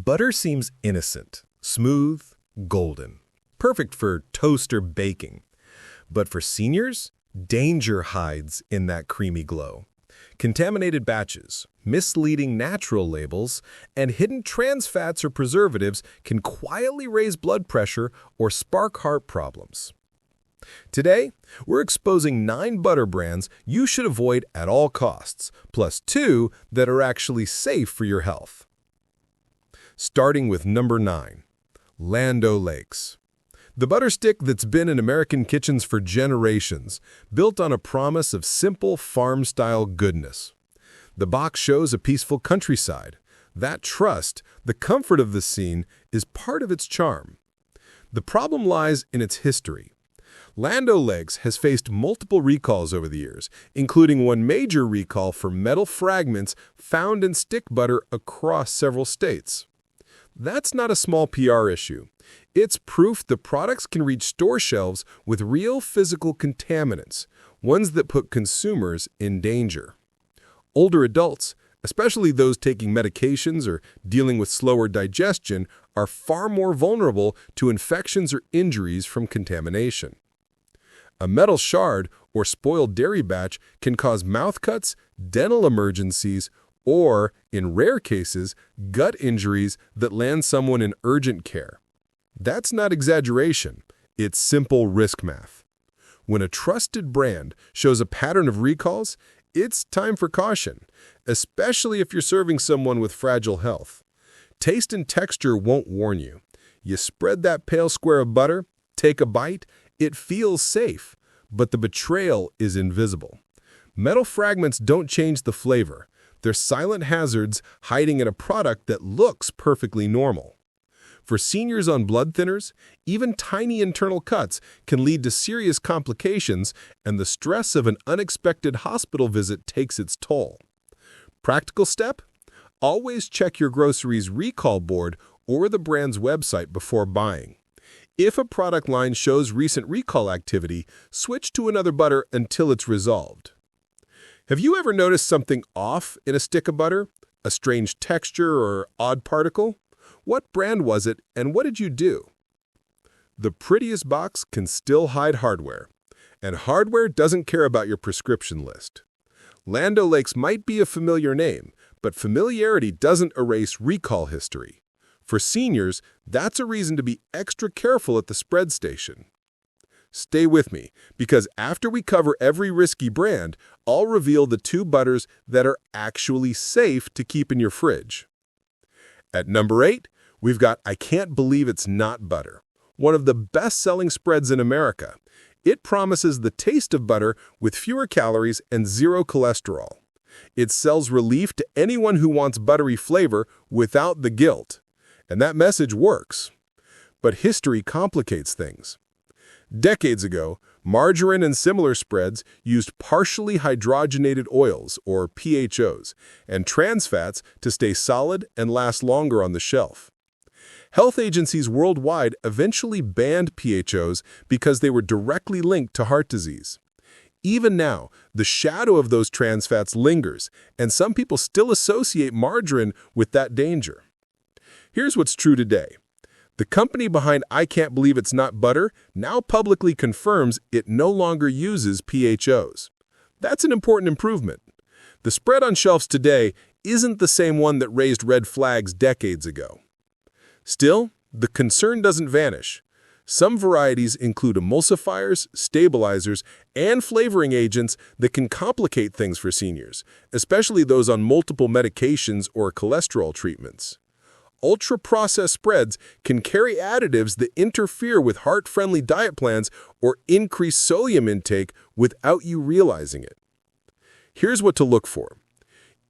Butter seems innocent, smooth, golden, perfect for toast or baking. But for seniors, danger hides in that creamy glow. Contaminated batches, misleading natural labels, and hidden trans fats or preservatives can quietly raise blood pressure or spark heart problems. Today, we're exposing 9 butter brands you should avoid at all costs, plus 2 that are actually safe for your health. Starting with number 9, Land O'Lakes. The butter stick that's been in American kitchens for generations, built on a promise of simple farm-style goodness. The box shows a peaceful countryside. That trust, the comfort of the scene, is part of its charm. The problem lies in its history. Land O'Lakes has faced multiple recalls over the years, including one major recall for metal fragments found in stick butter across several states. That's not a small PR issue. It's proof the products can reach store shelves with real physical contaminants, ones that put consumers in danger. Older adults, especially those taking medications or dealing with slower digestion, are far more vulnerable to infections or injuries from contamination. A metal shard or spoiled dairy batch can cause mouth cuts, dental emergencies, or, in rare cases, gut injuries that land someone in urgent care. That's not exaggeration, it's simple risk math. When a trusted brand shows a pattern of recalls, it's time for caution, especially if you're serving someone with fragile health. Taste and texture won't warn you. You spread that pale square of butter, take a bite, it feels safe, but the betrayal is invisible. Metal fragments don't change the flavor. They're silent hazards hiding in a product that looks perfectly normal. For seniors on blood thinners, even tiny internal cuts can lead to serious complications, and the stress of an unexpected hospital visit takes its toll. Practical step? Always check your groceries recall board or the brand's website before buying. If a product line shows recent recall activity, switch to another butter until it's resolved. Have you ever noticed something off in a stick of butter? A strange texture or odd particle? What brand was it, and what did you do? The prettiest box can still hide hardware, and hardware doesn't care about your prescription list. Land O'Lakes might be a familiar name, but familiarity doesn't erase recall history. For seniors, that's a reason to be extra careful at the spread station. Stay with me, because after we cover every risky brand, I'll reveal the 2 butters that are actually safe to keep in your fridge. At number 8, we've got I Can't Believe It's Not Butter, one of the best-selling spreads in America. It promises the taste of butter with fewer calories and 0 cholesterol. It sells relief to anyone who wants buttery flavor without the guilt. And that message works. But history complicates things. Decades ago, margarine and similar spreads used partially hydrogenated oils, or PHOs, and trans fats to stay solid and last longer on the shelf. Health agencies worldwide eventually banned PHOs because they were directly linked to heart disease. Even now, the shadow of those trans fats lingers, and some people still associate margarine with that danger. Here's what's true today. The company behind I Can't Believe It's Not Butter now publicly confirms it no longer uses PHOs. That's an important improvement. The spread on shelves today isn't the same one that raised red flags decades ago. Still, the concern doesn't vanish. Some varieties include emulsifiers, stabilizers, and flavoring agents that can complicate things for seniors, especially those on multiple medications or cholesterol treatments. Ultra-processed spreads can carry additives that interfere with heart-friendly diet plans or increase sodium intake without you realizing it. Here's what to look for.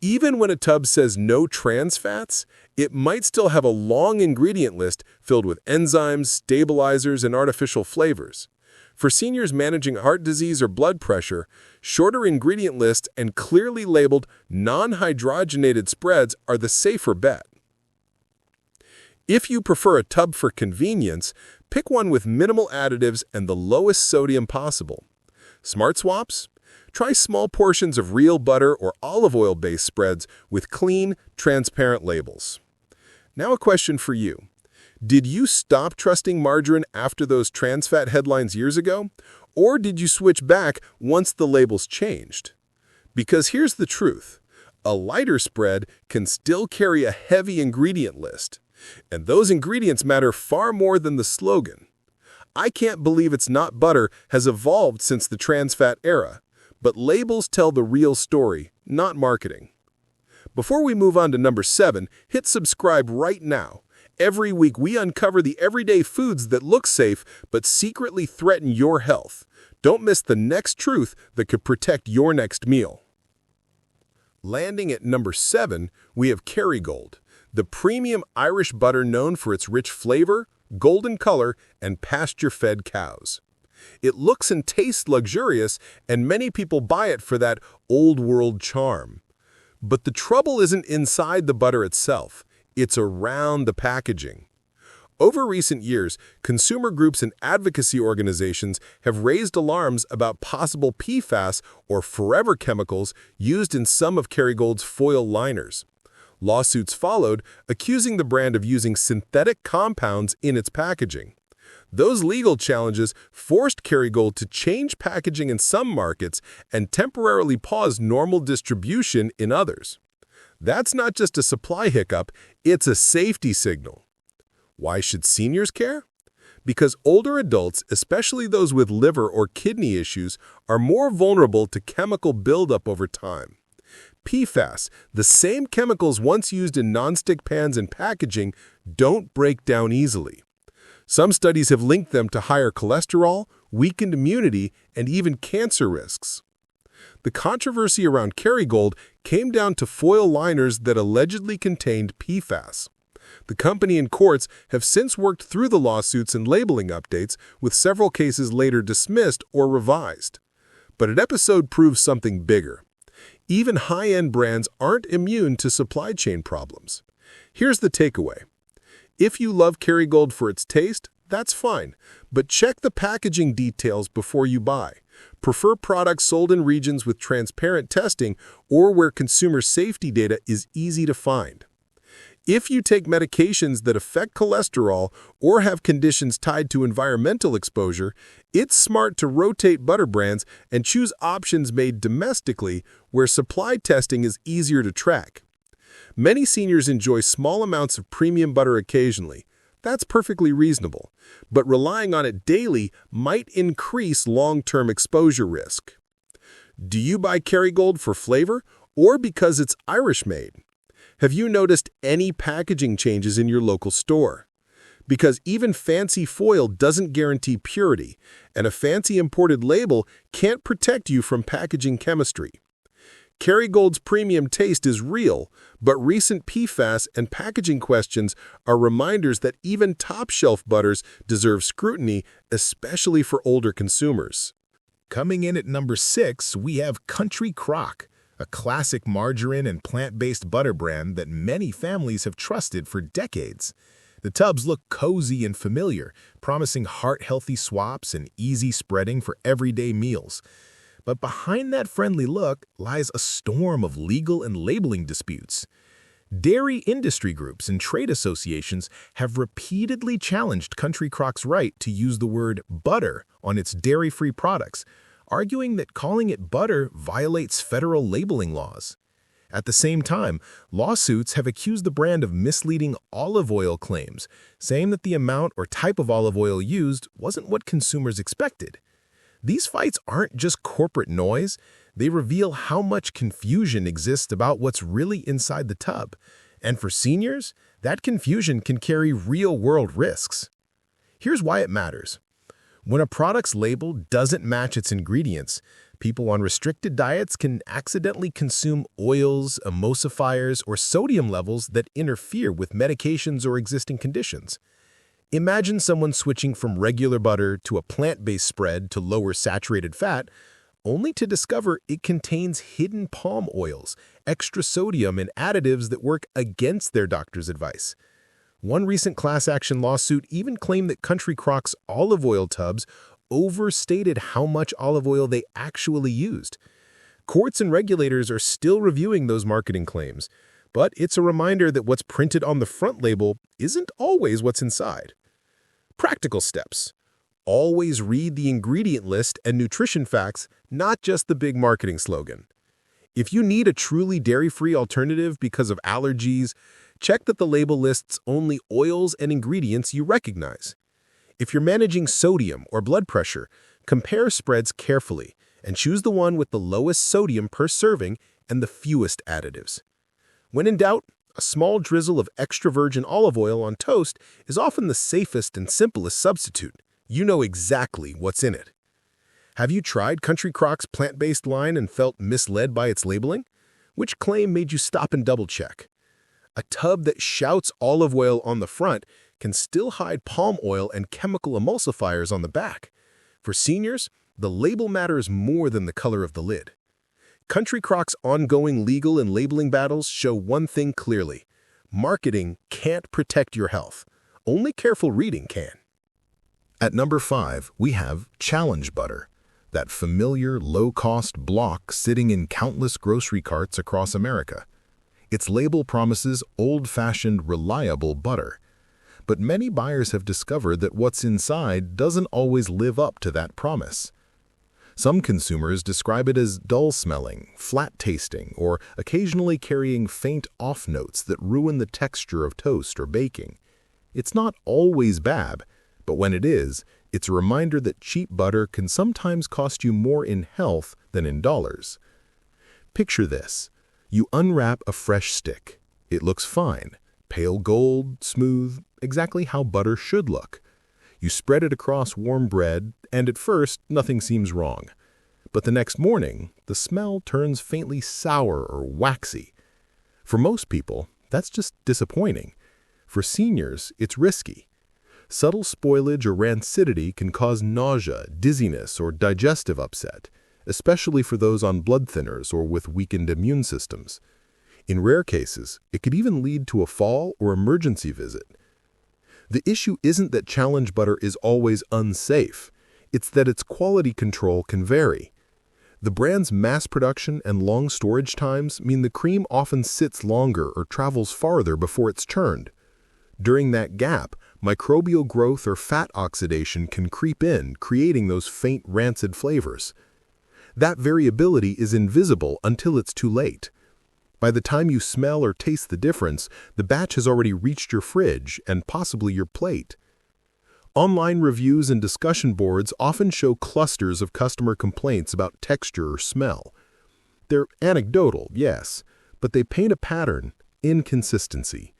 Even when a tub says no trans fats, it might still have a long ingredient list filled with enzymes, stabilizers, and artificial flavors. For seniors managing heart disease or blood pressure, shorter ingredient lists and clearly labeled non-hydrogenated spreads are the safer bet. If you prefer a tub for convenience, pick one with minimal additives and the lowest sodium possible. Smart swaps? Try small portions of real butter or olive oil-based spreads with clean, transparent labels. Now a question for you. Did you stop trusting margarine after those trans fat headlines years ago? Or did you switch back once the labels changed? Because here's the truth. A lighter spread can still carry a heavy ingredient list. And those ingredients matter far more than the slogan. I can't believe it's not butter has evolved since the trans fat era. But labels tell the real story, not marketing. Before we move on to number 7, hit subscribe right now. Every week we uncover the everyday foods that look safe but secretly threaten your health. Don't miss the next truth that could protect your next meal. Landing at number 7, we have Kerrygold, the premium Irish butter known for its rich flavor, golden color, and pasture-fed cows. It looks and tastes luxurious, and many people buy it for that old-world charm. But the trouble isn't inside the butter itself. It's around the packaging. Over recent years, consumer groups and advocacy organizations have raised alarms about possible PFAS or forever chemicals used in some of Kerrygold's foil liners. Lawsuits followed, accusing the brand of using synthetic compounds in its packaging. Those legal challenges forced Kerrygold to change packaging in some markets and temporarily pause normal distribution in others. That's not just a supply hiccup, it's a safety signal. Why should seniors care? Because older adults, especially those with liver or kidney issues, are more vulnerable to chemical buildup over time. PFAS, the same chemicals once used in nonstick pans and packaging, don't break down easily. Some studies have linked them to higher cholesterol, weakened immunity, and even cancer risks. The controversy around Kerrygold came down to foil liners that allegedly contained PFAS. The company and courts have since worked through the lawsuits and labeling updates, with several cases later dismissed or revised. But an episode proves something bigger. Even high-end brands aren't immune to supply chain problems. Here's the takeaway. If you love Kerrygold for its taste, that's fine, but check the packaging details before you buy. Prefer products sold in regions with transparent testing or where consumer safety data is easy to find. If you take medications that affect cholesterol or have conditions tied to environmental exposure, it's smart to rotate butter brands and choose options made domestically where supply testing is easier to track. Many seniors enjoy small amounts of premium butter occasionally. That's perfectly reasonable, but relying on it daily might increase long-term exposure risk. Do you buy Kerrygold for flavor or because it's Irish-made? Have you noticed any packaging changes in your local store? Because even fancy foil doesn't guarantee purity, and a fancy imported label can't protect you from packaging chemistry. Kerrygold's premium taste is real, but recent PFAS and packaging questions are reminders that even top-shelf butters deserve scrutiny, especially for older consumers. Coming in at number 6, we have Country Crock, a classic margarine and plant-based butter brand that many families have trusted for decades. The tubs look cozy and familiar, promising heart-healthy swaps and easy spreading for everyday meals. But behind that friendly look lies a storm of legal and labeling disputes. Dairy industry groups and trade associations have repeatedly challenged Country Crock's right to use the word butter on its dairy-free products, arguing that calling it butter violates federal labeling laws. At the same time, lawsuits have accused the brand of misleading olive oil claims, saying that the amount or type of olive oil used wasn't what consumers expected. These fights aren't just corporate noise, they reveal how much confusion exists about what's really inside the tub. And for seniors, that confusion can carry real-world risks. Here's why it matters. When a product's label doesn't match its ingredients, people on restricted diets can accidentally consume oils, emulsifiers, or sodium levels that interfere with medications or existing conditions. Imagine someone switching from regular butter to a plant-based spread to lower saturated fat, only to discover it contains hidden palm oils, extra sodium, and additives that work against their doctor's advice. One recent class action lawsuit even claimed that Country Crock's olive oil tubs overstated how much olive oil they actually used. Courts and regulators are still reviewing those marketing claims, but it's a reminder that what's printed on the front label isn't always what's inside. Practical steps. Always read the ingredient list and nutrition facts, not just the big marketing slogan. If you need a truly dairy-free alternative because of allergies, check that the label lists only oils and ingredients you recognize. If you're managing sodium or blood pressure, compare spreads carefully and choose the one with the lowest sodium per serving and the fewest additives. When in doubt, a small drizzle of extra virgin olive oil on toast is often the safest and simplest substitute. You know exactly what's in it. Have you tried Country Croc's plant-based line and felt misled by its labeling? Which claim made you stop and double-check? A tub that shouts olive oil on the front can still hide palm oil and chemical emulsifiers on the back. For seniors, the label matters more than the color of the lid. Country Croc's ongoing legal and labeling battles show one thing clearly. Marketing can't protect your health. Only careful reading can. At number 5, we have Challenge Butter, that familiar, low-cost block sitting in countless grocery carts across America. Its label promises old-fashioned, reliable butter. But many buyers have discovered that what's inside doesn't always live up to that promise. Some consumers describe it as dull-smelling, flat-tasting, or occasionally carrying faint off notes that ruin the texture of toast or baking. It's not always bad, but when it is, it's a reminder that cheap butter can sometimes cost you more in health than in dollars. Picture this. You unwrap a fresh stick. It looks fine, pale gold, smooth, exactly how butter should look. You spread it across warm bread, and at first, nothing seems wrong. But the next morning, the smell turns faintly sour or waxy. For most people, that's just disappointing. For seniors, it's risky. Subtle spoilage or rancidity can cause nausea, dizziness, or digestive upset, especially for those on blood thinners or with weakened immune systems. In rare cases, it could even lead to a fall or emergency visit. The issue isn't that Challenge Butter is always unsafe. It's that its quality control can vary. The brand's mass production and long storage times mean the cream often sits longer or travels farther before it's churned. During that gap, microbial growth or fat oxidation can creep in, creating those faint, rancid flavors. That variability is invisible until it's too late. By the time you smell or taste the difference, the batch has already reached your fridge and possibly your plate. Online reviews and discussion boards often show clusters of customer complaints about texture or smell. They're anecdotal, yes, but they paint a pattern: inconsistency.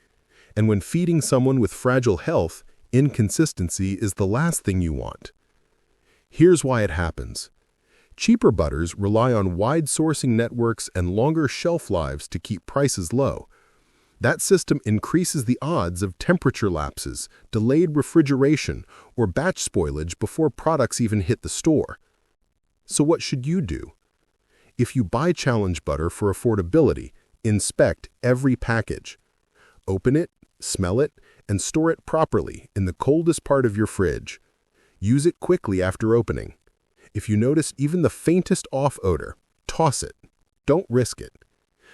And when feeding someone with fragile health, inconsistency is the last thing you want. Here's why it happens. Cheaper butters rely on wide sourcing networks and longer shelf lives to keep prices low. That system increases the odds of temperature lapses, delayed refrigeration, or batch spoilage before products even hit the store. So what should you do? If you buy Challenge Butter for affordability, inspect every package. Open it, smell it, and store it properly in the coldest part of your fridge. Use it quickly after opening. If you notice even the faintest off odor, toss it. Don't risk it.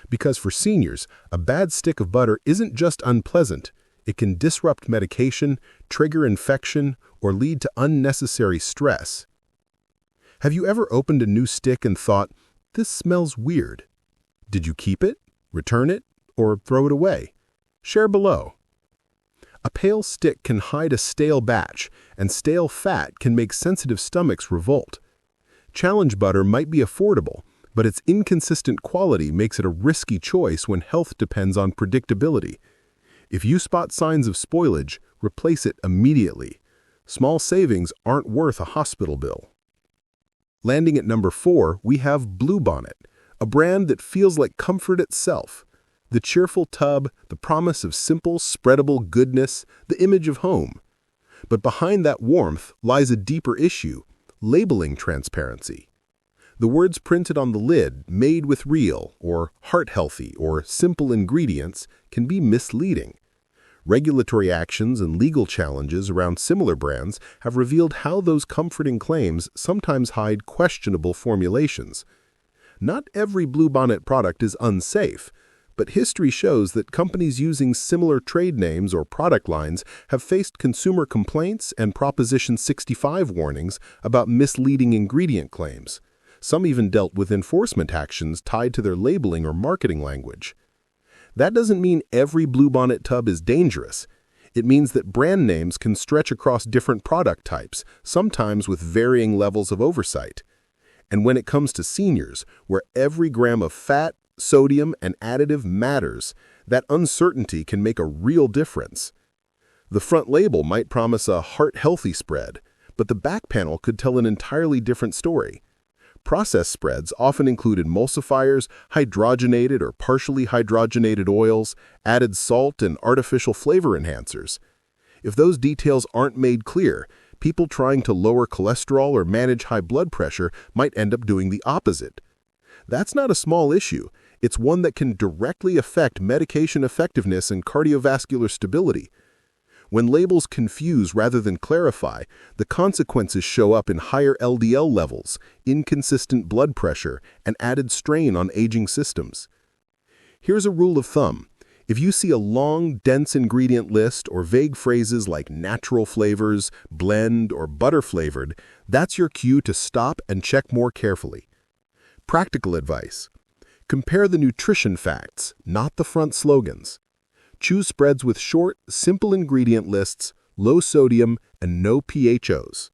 Because for seniors, a bad stick of butter isn't just unpleasant. It can disrupt medication, trigger infection, or lead to unnecessary stress. Have you ever opened a new stick and thought, "This smells weird"? Did you keep it, return it, or throw it away? Share below. A pale stick can hide a stale batch, and stale fat can make sensitive stomachs revolt. Challenge Butter might be affordable, but its inconsistent quality makes it a risky choice when health depends on predictability. If you spot signs of spoilage, replace it immediately. Small savings aren't worth a hospital bill. Landing at number 4, we have Bluebonnet, a brand that feels like comfort itself. The cheerful tub, the promise of simple, spreadable goodness, the image of home. But behind that warmth lies a deeper issue: labeling transparency. The words printed on the lid, "made with real," or "heart-healthy," or "simple ingredients," can be misleading. Regulatory actions and legal challenges around similar brands have revealed how those comforting claims sometimes hide questionable formulations. Not every Bluebonnet product is unsafe, but history shows that companies using similar trade names or product lines have faced consumer complaints and Proposition 65 warnings about misleading ingredient claims. Some even dealt with enforcement actions tied to their labeling or marketing language. That doesn't mean every Bluebonnet tub is dangerous. It means that brand names can stretch across different product types, sometimes with varying levels of oversight. And when it comes to seniors, where every gram of fat, sodium, and additive matters, that uncertainty can make a real difference. The front label might promise a heart-healthy spread, but the back panel could tell an entirely different story. Processed spreads often include emulsifiers, hydrogenated or partially hydrogenated oils, added salt, and artificial flavor enhancers. If those details aren't made clear, people trying to lower cholesterol or manage high blood pressure might end up doing the opposite. That's not a small issue. It's one that can directly affect medication effectiveness and cardiovascular stability. When labels confuse rather than clarify, the consequences show up in higher LDL levels, inconsistent blood pressure, and added strain on aging systems. Here's a rule of thumb. If you see a long, dense ingredient list or vague phrases like natural flavors, blend, or butter flavored, that's your cue to stop and check more carefully. Practical advice. Compare the nutrition facts, not the front slogans. Choose spreads with short, simple ingredient lists, low sodium, and no PHOs.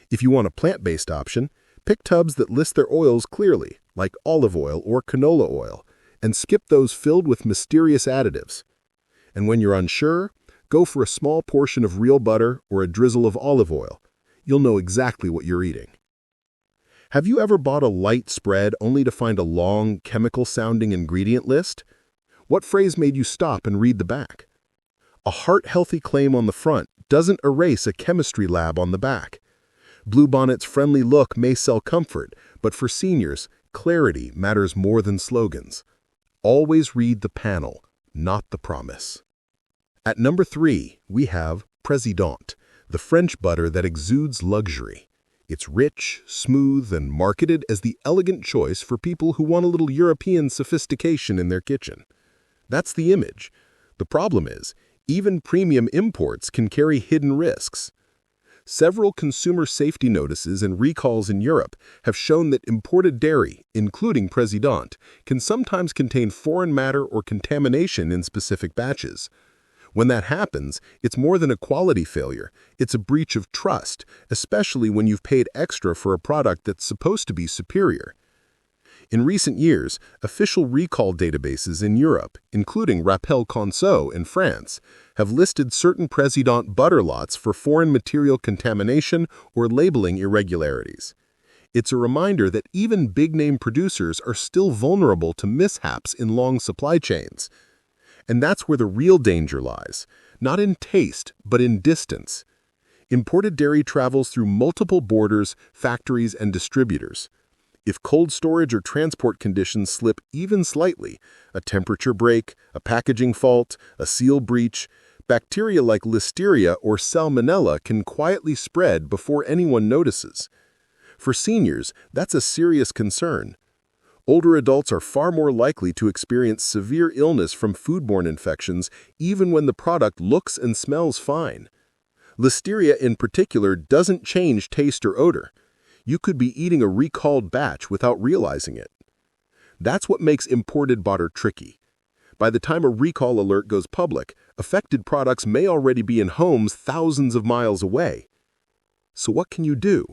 If you want a plant-based option, pick tubs that list their oils clearly, like olive oil or canola oil, and skip those filled with mysterious additives. And when you're unsure, go for a small portion of real butter or a drizzle of olive oil. You'll know exactly what you're eating. Have you ever bought a light spread only to find a long, chemical-sounding ingredient list? What phrase made you stop and read the back? A heart-healthy claim on the front doesn't erase a chemistry lab on the back. Bluebonnet's friendly look may sell comfort, but for seniors, clarity matters more than slogans. Always read the panel, not the promise. At number 3, we have Président, the French butter that exudes luxury. It's rich, smooth, and marketed as the elegant choice for people who want a little European sophistication in their kitchen. That's the image. The problem is, even premium imports can carry hidden risks. Several consumer safety notices and recalls in Europe have shown that imported dairy, including Président, can sometimes contain foreign matter or contamination in specific batches. When that happens, it's more than a quality failure. It's a breach of trust, especially when you've paid extra for a product that's supposed to be superior. In recent years, official recall databases in Europe, including Rappel Conso in France, have listed certain Président butter lots for foreign material contamination or labeling irregularities. It's a reminder that even big-name producers are still vulnerable to mishaps in long supply chains. And that's where the real danger lies, not in taste, but in distance. Imported dairy travels through multiple borders, factories, and distributors. If cold storage or transport conditions slip even slightly, a temperature break, a packaging fault, a seal breach, bacteria like Listeria or Salmonella can quietly spread before anyone notices. For seniors, that's a serious concern. Older adults are far more likely to experience severe illness from foodborne infections even when the product looks and smells fine. Listeria in particular doesn't change taste or odor. You could be eating a recalled batch without realizing it. That's what makes imported butter tricky. By the time a recall alert goes public, affected products may already be in homes thousands of miles away. So what can you do?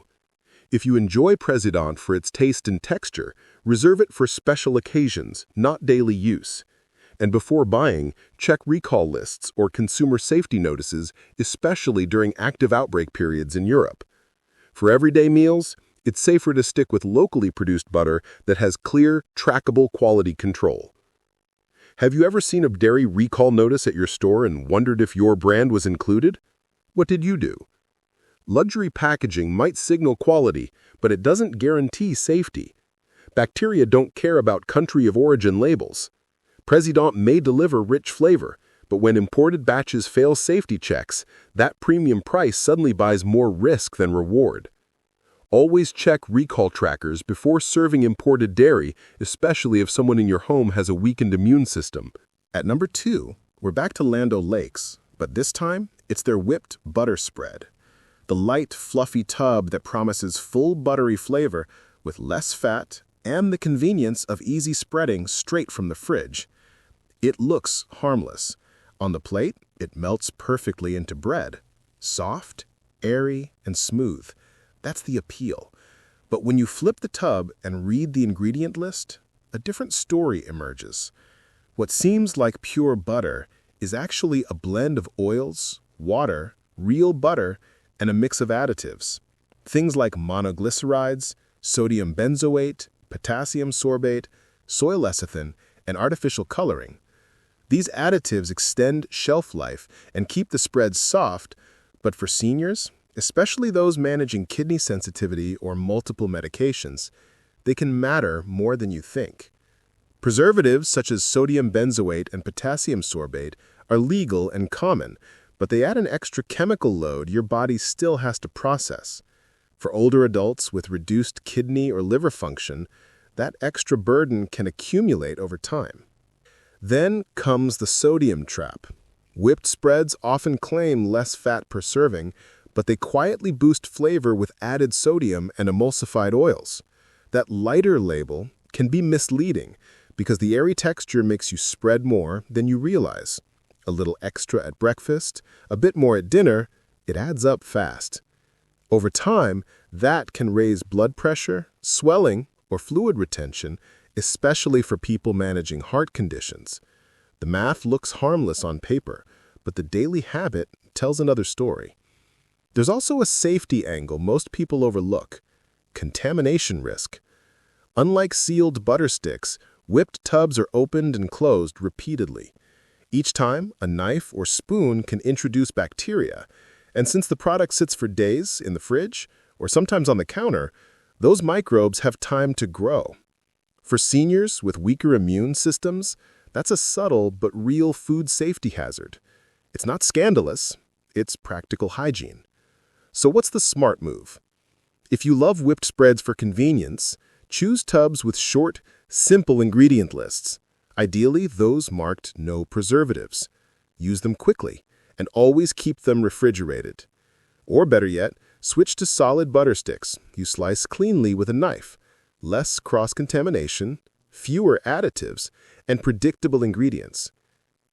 If you enjoy Président for its taste and texture, reserve it for special occasions, not daily use. And before buying, check recall lists or consumer safety notices, especially during active outbreak periods in Europe. For everyday meals, it's safer to stick with locally produced butter that has clear, trackable quality control. Have you ever seen a dairy recall notice at your store and wondered if your brand was included? What did you do? Luxury packaging might signal quality, but it doesn't guarantee safety. Bacteria don't care about country of origin labels. Président may deliver rich flavor, but when imported batches fail safety checks, that premium price suddenly buys more risk than reward. Always check recall trackers before serving imported dairy, especially if someone in your home has a weakened immune system. At number 2, we're back to Land O'Lakes, but this time it's their whipped butter spread. The light, fluffy tub that promises full buttery flavor with less fat and the convenience of easy spreading straight from the fridge. It looks harmless. On the plate, it melts perfectly into bread. Soft, airy, and smooth. That's the appeal. But when you flip the tub and read the ingredient list, a different story emerges. What seems like pure butter is actually a blend of oils, water, real butter, and a mix of additives. Things like monoglycerides, sodium benzoate, potassium sorbate, soy lecithin, and artificial coloring. These additives extend shelf life and keep the spreads soft, but for seniors, especially those managing kidney sensitivity or multiple medications, they can matter more than you think. Preservatives such as sodium benzoate and potassium sorbate are legal and common, but they add an extra chemical load your body still has to process. For older adults with reduced kidney or liver function, that extra burden can accumulate over time. Then comes the sodium trap. Whipped spreads often claim less fat per serving, but they quietly boost flavor with added sodium and emulsified oils. That lighter label can be misleading because the airy texture makes you spread more than you realize. A little extra at breakfast, a bit more at dinner, it adds up fast. Over time, that can raise blood pressure, swelling, or fluid retention, especially for people managing heart conditions. The math looks harmless on paper, but the daily habit tells another story. There's also a safety angle most people overlook: contamination risk. Unlike sealed butter sticks, whipped tubs are opened and closed repeatedly. Each time, a knife or spoon can introduce bacteria, and since the product sits for days in the fridge, or sometimes on the counter, those microbes have time to grow. For seniors with weaker immune systems, that's a subtle but real food safety hazard. It's not scandalous, it's practical hygiene. So what's the smart move? If you love whipped spreads for convenience, choose tubs with short, simple ingredient lists. Ideally, those marked no preservatives. Use them quickly, and always keep them refrigerated. Or better yet, switch to solid butter sticks you slice cleanly with a knife. Less cross-contamination, fewer additives, and predictable ingredients.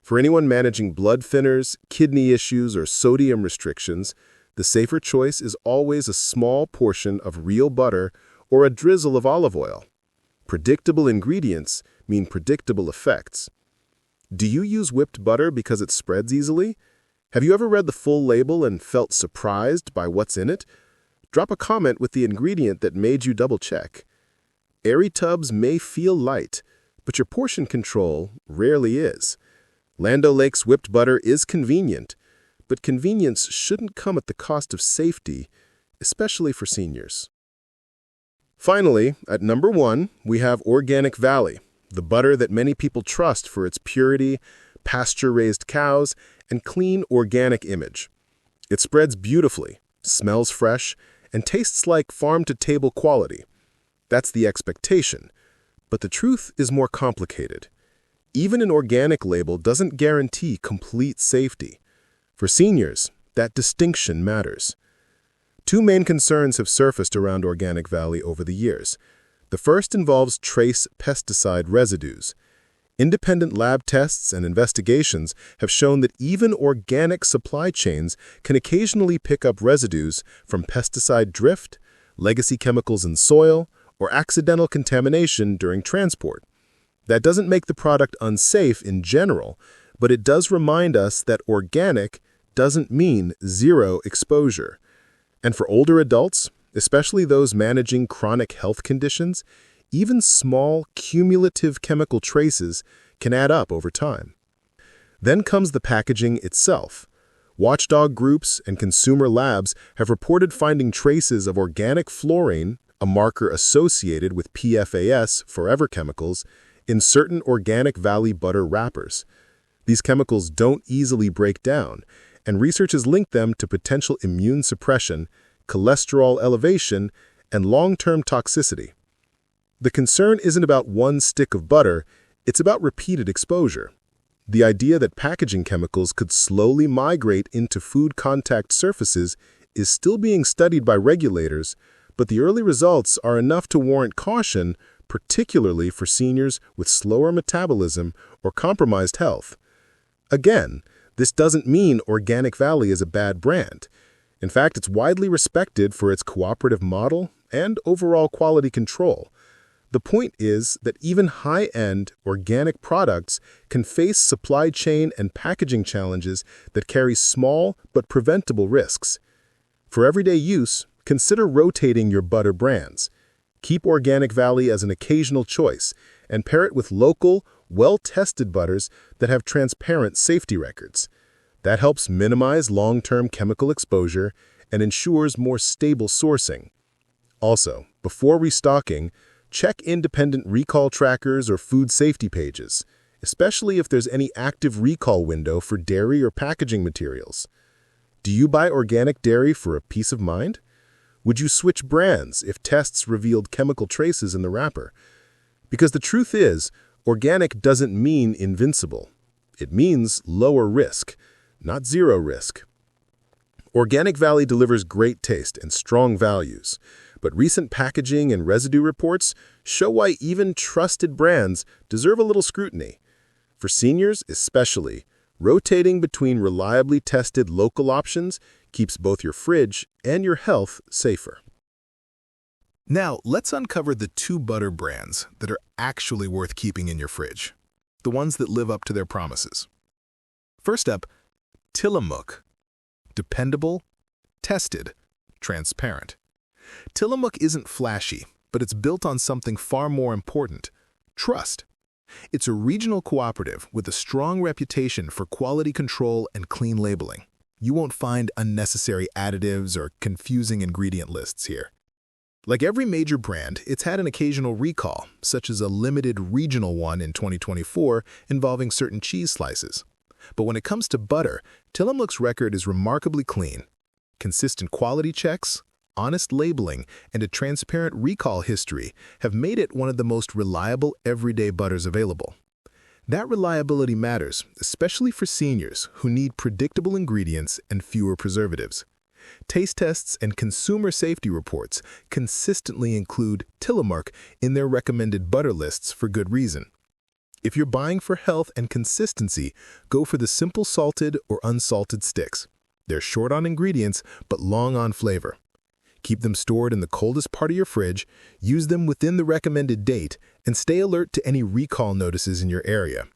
For anyone managing blood thinners, kidney issues, or sodium restrictions, the safer choice is always a small portion of real butter or a drizzle of olive oil. Predictable ingredients mean predictable effects. Do you use whipped butter because it spreads easily? Have you ever read the full label and felt surprised by what's in it? Drop a comment with the ingredient that made you double-check. Airy tubs may feel light, but your portion control rarely is. Land O'Lakes whipped butter is convenient, but convenience shouldn't come at the cost of safety, especially for seniors. Finally, at number 1, we have Organic Valley, the butter that many people trust for its purity, pasture-raised cows, and clean organic image. It spreads beautifully, smells fresh, and tastes like farm-to-table quality. That's the expectation, but the truth is more complicated. Even an organic label doesn't guarantee complete safety. For seniors, that distinction matters. Two main concerns have surfaced around Organic Valley over the years. The first involves trace pesticide residues. Independent lab tests and investigations have shown that even organic supply chains can occasionally pick up residues from pesticide drift, legacy chemicals in soil, or accidental contamination during transport. That doesn't make the product unsafe in general, but it does remind us that organic doesn't mean zero exposure. And for older adults, especially those managing chronic health conditions, even small, cumulative chemical traces can add up over time. Then comes the packaging itself. Watchdog groups and consumer labs have reported finding traces of organic fluorine, a marker associated with PFAS, forever chemicals, in certain Organic Valley butter wrappers. These chemicals don't easily break down, and research has linked them to potential immune suppression, cholesterol elevation, and long-term toxicity. The concern isn't about one stick of butter, it's about repeated exposure. The idea that packaging chemicals could slowly migrate into food contact surfaces is still being studied by regulators, but the early results are enough to warrant caution, particularly for seniors with slower metabolism or compromised health. Again, this doesn't mean Organic Valley is a bad brand. In fact, it's widely respected for its cooperative model and overall quality control. The point is that even high-end, organic products can face supply chain and packaging challenges that carry small but preventable risks. For everyday use, consider rotating your butter brands. Keep Organic Valley as an occasional choice and pair it with local, well-tested butters that have transparent safety records. That helps minimize long-term chemical exposure and ensures more stable sourcing. Also, before restocking, check independent recall trackers or food safety pages, especially if there's any active recall window for dairy or packaging materials. Do you buy organic dairy for a peace of mind? Would you switch brands if tests revealed chemical traces in the wrapper? Because the truth is, organic doesn't mean invincible. It means lower risk, not zero risk. Organic Valley delivers great taste and strong values, but recent packaging and residue reports show why even trusted brands deserve a little scrutiny. For seniors especially, rotating between reliably tested local options keeps both your fridge and your health safer. Now, let's uncover the 2 butter brands that are actually worth keeping in your fridge, the ones that live up to their promises. First up, Tillamook. Dependable, tested, transparent. Tillamook isn't flashy, but it's built on something far more important: trust. It's a regional cooperative with a strong reputation for quality control and clean labeling. You won't find unnecessary additives or confusing ingredient lists here. Like every major brand, it's had an occasional recall, such as a limited regional one in 2024 involving certain cheese slices. But when it comes to butter, Tillamook's record is remarkably clean. Consistent quality checks, honest labeling, and a transparent recall history have made it one of the most reliable everyday butters available. That reliability matters, especially for seniors who need predictable ingredients and fewer preservatives. Taste tests and consumer safety reports consistently include Tillamook in their recommended butter lists for good reason. If you're buying for health and consistency, go for the simple salted or unsalted sticks. They're short on ingredients, but long on flavor. Keep them stored in the coldest part of your fridge, use them within the recommended date, and stay alert to any recall notices in your area.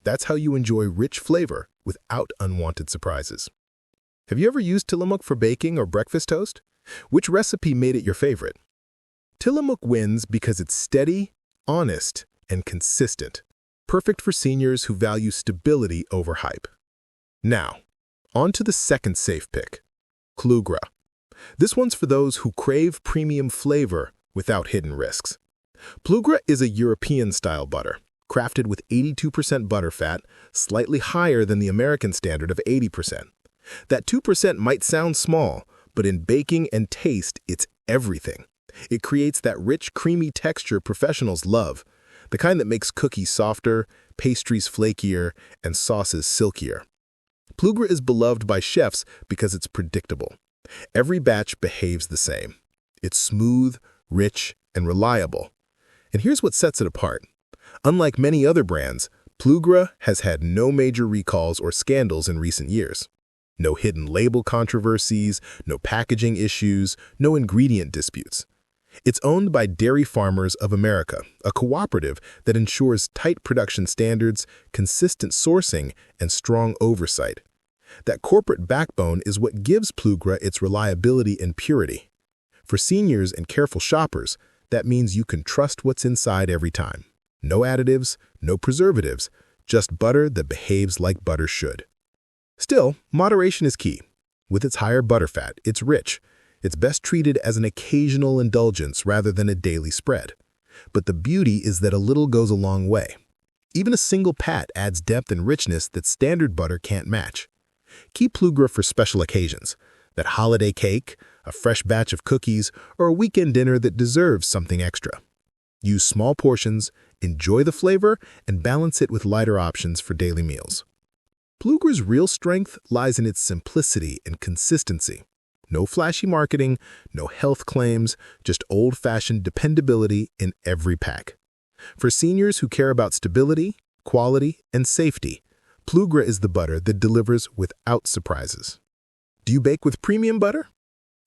That's how you enjoy rich flavor without unwanted surprises. Have you ever used Tillamook for baking or breakfast toast? Which recipe made it your favorite? Tillamook wins because it's steady, honest, and consistent. Perfect for seniors who value stability over hype. Now, on to the second safe pick, Klugra. This one's for those who crave premium flavor without hidden risks. Klugra is a European-style butter, crafted with 82% butterfat, slightly higher than the American standard of 80%. That 2% might sound small, but in baking and taste, it's everything. It creates that rich, creamy texture professionals love, the kind that makes cookies softer, pastries flakier, and sauces silkier. Klugra is beloved by chefs because it's predictable. Every batch behaves the same. It's smooth, rich, and reliable. And here's what sets it apart. Unlike many other brands, Klugra has had no major recalls or scandals in recent years. No hidden label controversies, no packaging issues, no ingredient disputes. It's owned by Dairy Farmers of America, a cooperative that ensures tight production standards, consistent sourcing, and strong oversight. That corporate backbone is what gives Klugra its reliability and purity. For seniors and careful shoppers, that means you can trust what's inside every time. No additives, no preservatives, just butter that behaves like butter should. Still, moderation is key. With its higher butterfat, it's rich. It's best treated as an occasional indulgence rather than a daily spread. But the beauty is that a little goes a long way. Even a single pat adds depth and richness that standard butter can't match. Keep Klugra for special occasions. That holiday cake, a fresh batch of cookies, or a weekend dinner that deserves something extra. Use small portions, enjoy the flavor, and balance it with lighter options for daily meals. Plugra's real strength lies in its simplicity and consistency. No flashy marketing, no health claims, just old-fashioned dependability in every pack. For seniors who care about stability, quality, and safety, Plugra is the butter that delivers without surprises. Do you bake with premium butter?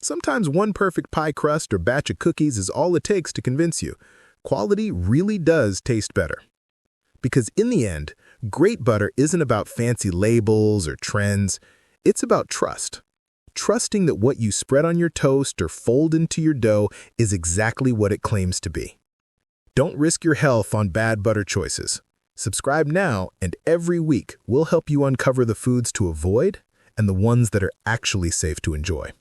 Sometimes one perfect pie crust or batch of cookies is all it takes to convince you. Quality really does taste better. Because in the end, great butter isn't about fancy labels or trends. It's about trust. Trusting that what you spread on your toast or fold into your dough is exactly what it claims to be. Don't risk your health on bad butter choices. Subscribe now, and every week we'll help you uncover the foods to avoid and the ones that are actually safe to enjoy.